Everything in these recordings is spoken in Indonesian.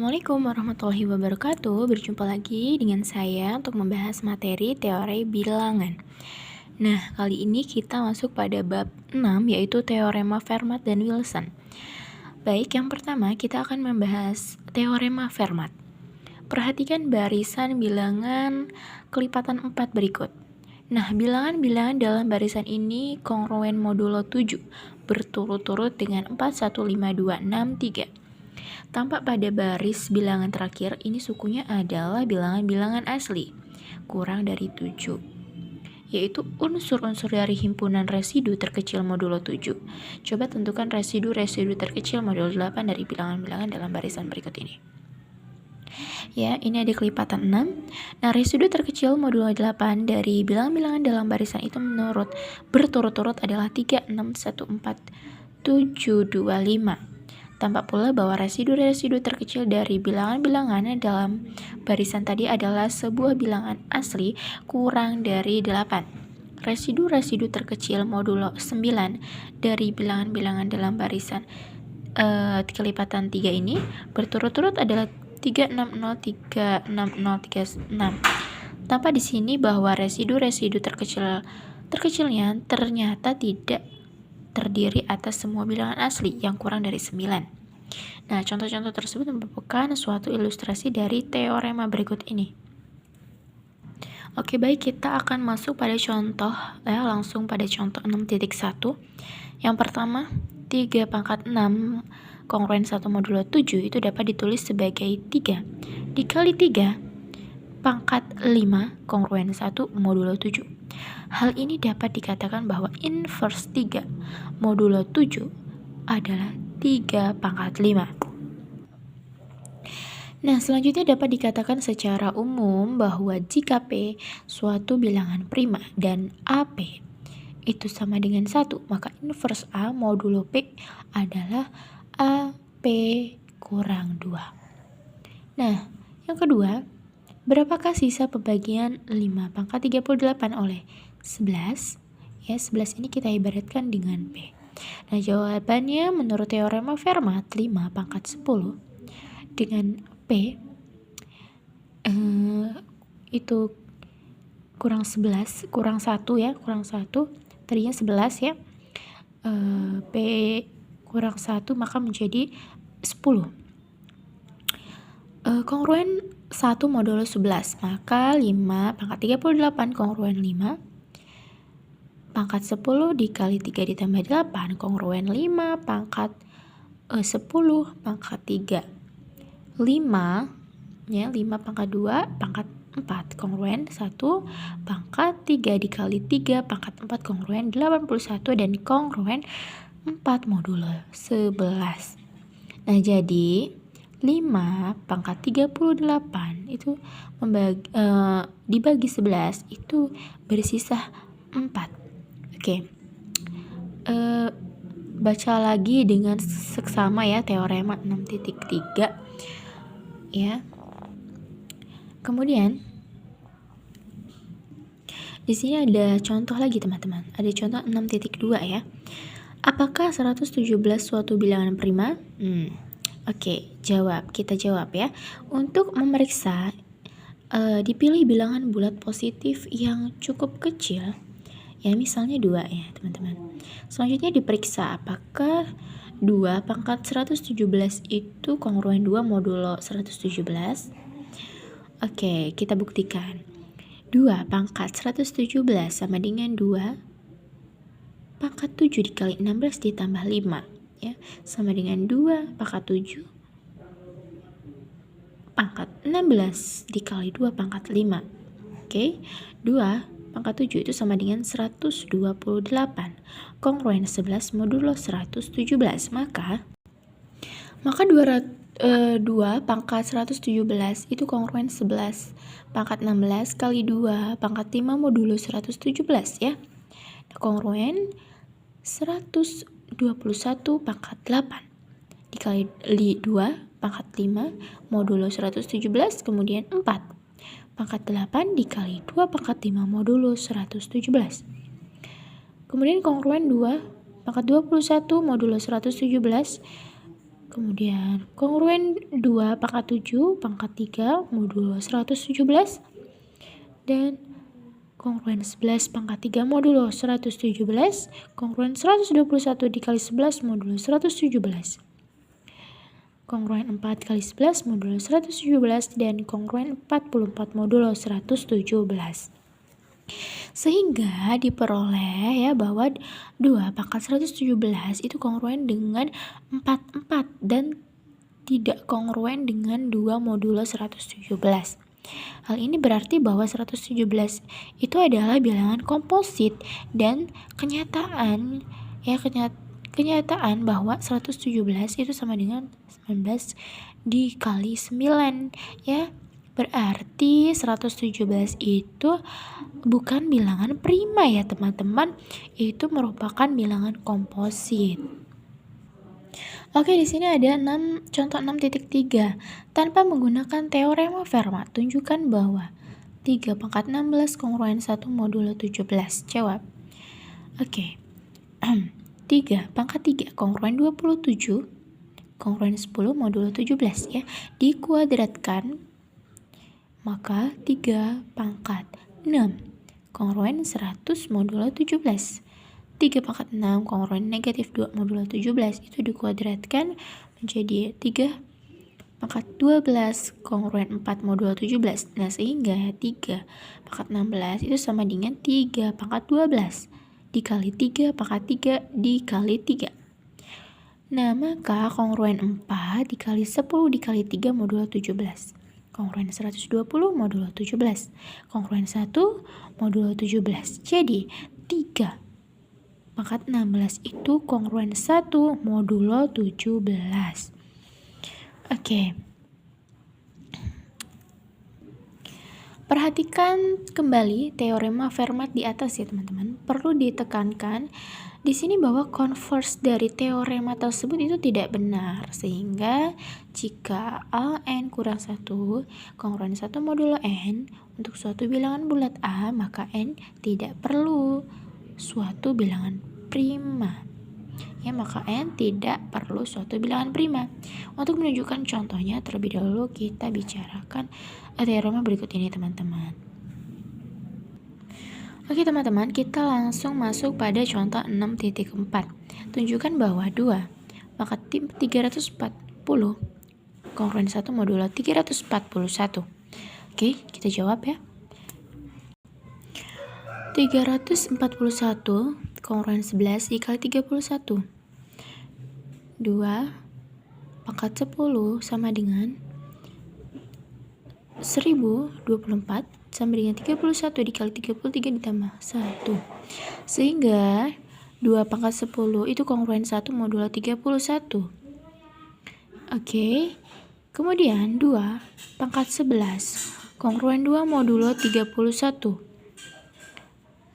Assalamualaikum warahmatullahi wabarakatuh. Berjumpa lagi dengan saya untuk membahas materi teori bilangan. Nah, kali ini kita masuk pada bab 6 yaitu teorema Fermat dan Wilson. Baik, yang pertama kita akan membahas teorema Fermat. Perhatikan barisan bilangan kelipatan 4 berikut. Nah, bilangan-bilangan dalam barisan ini kongruen modulo 7 berturut-turut dengan 4, 1, 5, 2, 6, 3. Tampak pada baris bilangan terakhir, ini sukunya adalah bilangan-bilangan asli, kurang dari 7, yaitu unsur-unsur dari himpunan residu terkecil modulo 7. Coba tentukan residu-residu terkecil modulo 8 dari bilangan-bilangan dalam barisan berikut ini. Ya, ini ada kelipatan 6. Nah, residu terkecil modulo 8 dari bilangan-bilangan dalam barisan itu berturut-turut adalah 3, 6, 1, 4, 7, 2, 5. Tampak pula bahwa residu-residu terkecil dari bilangan-bilangan dalam barisan tadi adalah sebuah bilangan asli kurang dari 8. Residu-residu terkecil modulo 9 dari bilangan-bilangan dalam barisan kelipatan 3 ini berturut-turut adalah 360, 360, 36. Tampak di sini bahwa residu-residu terkecilnya ternyata tidak terdiri atas semua bilangan asli yang kurang dari 9. Nah, contoh-contoh tersebut merupakan suatu ilustrasi dari teorema berikut ini. Oke, baik, kita akan masuk pada contoh, langsung pada contoh 6.1. Yang pertama, 3 pangkat 6 kongruen 1 modulo 7 itu dapat ditulis sebagai 3 dikali 3 pangkat 5 kongruen 1 modulo 7. Hal ini dapat dikatakan bahwa inverse 3 modulo 7 adalah 3 pangkat 5. Nah, selanjutnya dapat dikatakan secara umum bahwa jika P suatu bilangan prima dan AP itu sama dengan 1, maka inverse A modulo P adalah AP kurang 2. Nah, yang kedua, berapakah sisa pembagian 5 pangkat 38 oleh 11? Ya, 11 ini kita ibaratkan dengan P. Nah, jawabannya menurut teorema Fermat 5 pangkat 10 dengan P itu kurang 11, kurang 1 ya, kurang 1, tadinya 11 ya. P kurang 1 maka menjadi 10. Kongruen 1 modulo 11, maka 5 pangkat 38 kongruen 5 pangkat 10 dikali 3 ditambah 8 kongruen 5 pangkat 10 pangkat 3 5 ya, 5 pangkat 2 pangkat 4 kongruen 1 pangkat 3 dikali 3 pangkat 4 kongruen 81 dan kongruen 4 modulo 11. Nah, jadi 5 pangkat 38 itu dibagi 11 itu bersisa 4. Oke. Baca lagi dengan seksama ya teorema 6.3 ya. Kemudian di sini ada contoh lagi teman-teman. Ada contoh 6.2 ya. Apakah 117 suatu bilangan prima? Oke, kita jawab ya. Untuk memeriksa dipilih bilangan bulat positif yang cukup kecil. Ya, misalnya 2 ya, teman-teman. Selanjutnya diperiksa apakah 2 pangkat 117 itu kongruen 2 modulo 117. Oke, kita buktikan. 2 pangkat 117 sama dengan 2 pangkat 7 dikali 16 ditambah 5 ya, sama dengan 2 pangkat 7 pangkat 16 dikali 2 pangkat 5. Oke, 2 pangkat 7 itu sama dengan 128 kongruen 11 modulo 117. Maka 2 pangkat 117 itu kongruen 11 pangkat 16 kali 2 pangkat 5 modulo 117 ya. Kongruen 121 pangkat 8 dikali 2 pangkat 5 modulo 117 kemudian 4 pangkat 8 dikali 2 pangkat 5 modulo 117. Kemudian kongruen 2 pangkat 21 modulo 117 Kemudian kongruen 2 pangkat 7 pangkat 3 modulo 117. Dan kongruen 11 pangkat 3 modulo 117. Kongruen 121 dikali 11 modulo 117. Kongruen 4 kali 11 modulo 117. Dan kongruen 44 modulo 117. Sehingga diperoleh ya bahwa 2 pangkat 117 itu kongruen dengan 44 dan tidak kongruen dengan 2 modulo 117. Hal ini berarti bahwa 117 itu adalah bilangan komposit dan kenyataan bahwa 117 itu sama dengan 19 dikali 9 ya. Berarti 117 itu bukan bilangan prima ya teman-teman, itu merupakan bilangan komposit. Oke, di sini ada contoh 6.3. Tanpa menggunakan teorema Fermat, tunjukkan bahwa 3 pangkat 16 kongruen 1 modulo 17. Jawab. Oke. 3 pangkat 3 kongruen 27 kongruen 10 modulo 17 ya. Dikuadratkan maka 3 pangkat 6 kongruen 100 modulo 17. 3 pangkat 6 kongruen negatif 2 modulo 17 itu dikuadratkan menjadi 3 pangkat 12 kongruen 4 modulo 17. Nah, sehingga 3 pangkat 16 itu sama dengan 3 pangkat 12 dikali 3 pangkat 3 dikali 3. Nah, maka kongruen 4 dikali 10 dikali 3 modulo 17. Kongruen 120 modulo 17. Kongruen 1 modulo 17. Jadi 3 pangkat 16 itu kongruen 1 modulo 17. Oke. Perhatikan kembali teorema Fermat di atas ya teman-teman. Perlu ditekankan di sini bahwa konvers dari teorema tersebut itu tidak benar, sehingga jika Ln kurang 1 kongruen 1 modulo N untuk suatu bilangan bulat A, maka N tidak perlu suatu bilangan prima. Ya, maka N tidak perlu suatu bilangan prima. Untuk menunjukkan contohnya, terlebih dahulu kita bicarakan teorema berikut ini teman-teman. Oke teman-teman, kita langsung masuk pada contoh 6.4. Tunjukkan bahwa 2 pangkat 340 kongruen 1 modulo 341. Oke, kita jawab ya. 341 kongruen 11 dikali 31. 2 pangkat 10 sama dengan 1024 sama dengan 31 dikali 33 ditambah 1. Sehingga 2 pangkat 10 itu kongruen 1 modulo 31. Oke. Kemudian 2 pangkat 11 kongruen 2 modulo 31.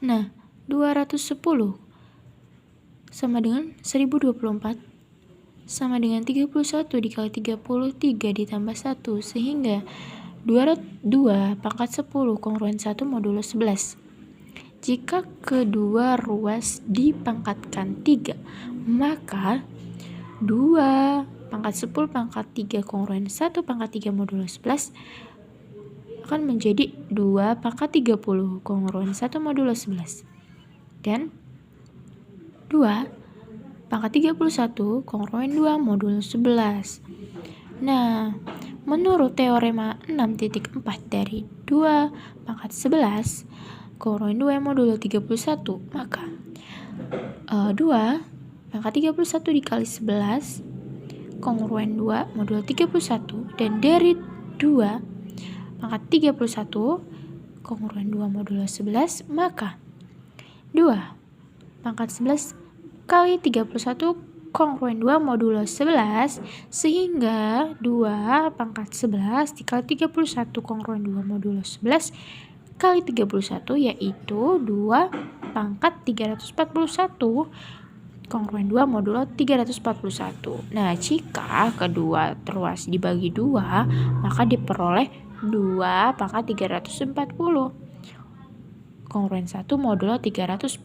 Nah, 210 sama dengan 1024 sama dengan 31 dikali 33 ditambah 1. Sehingga 2 pangkat 10 kongruen 1 modulo 11. Jika kedua ruas dipangkatkan 3, maka 2 pangkat 10 pangkat 3 kongruen 1 pangkat 3 modulo 11 akan menjadi 2 pangkat 30 kongruen 1 modulo 11. Dan 2 pangkat 31 kongruen 2 modulo 11. Nah, menurut teorema 6.4 dari 2 pangkat 11 kongruen 2 modulo 31, maka 2 pangkat 31 dikali 11 kongruen 2 modulo 31, dan dari 2 pangkat 31 kongruen 2 modulo 11, maka 2 pangkat 11 kali 31 kongruen 2 modulo 11, sehingga 2 pangkat 11 dikali 31 kongruen 2 modulo 11 kali 31 yaitu 2 pangkat 341 kongruen 2 modulo 341. Nah, jika kedua ruas dibagi 2, maka diperoleh 2 pangkat 340. kongruens 1 modulo 341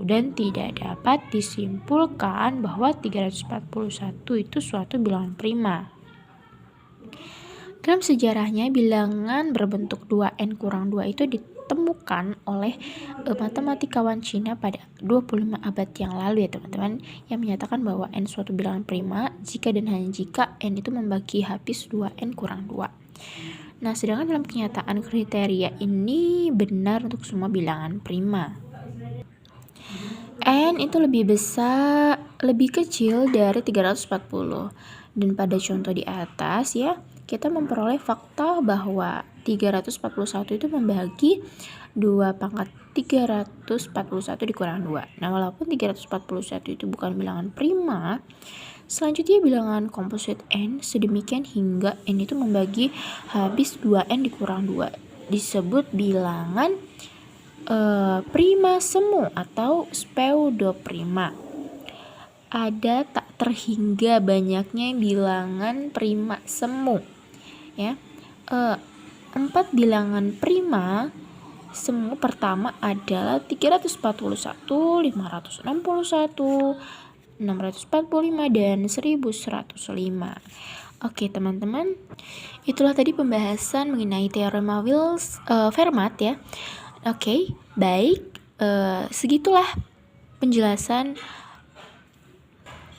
dan tidak dapat disimpulkan bahwa 341 itu suatu bilangan prima. Dalam sejarahnya, bilangan berbentuk 2n kurang 2 itu ditemukan oleh matematikawan Cina pada 25 abad yang lalu ya teman-teman, yang menyatakan bahwa n suatu bilangan prima jika dan hanya jika n itu membagi habis 2n kurang 2. Nah, sedangkan dalam kenyataan kriteria ini benar untuk semua bilangan prima. N itu lebih kecil dari 340. Dan pada contoh di atas ya, kita memperoleh fakta bahwa 341 itu membagi 2 pangkat 341 dikurang 2. Nah, walaupun 341 itu bukan bilangan prima, selanjutnya bilangan komposit n sedemikian hingga n itu membagi habis 2n dikurang 2 disebut bilangan prima semu atau pseudoprima. Ada tak terhingga banyaknya bilangan prima semu ya. 4 bilangan prima semu pertama adalah 341, 561, 645 dan 1105. Oke teman-teman, itulah tadi pembahasan mengenai teorema Fermat ya. Oke, baik, segitulah penjelasan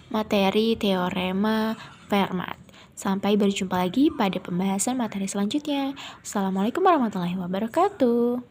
materi teorema Fermat. Sampai berjumpa lagi pada pembahasan materi selanjutnya. Assalamualaikum warahmatullahi wabarakatuh.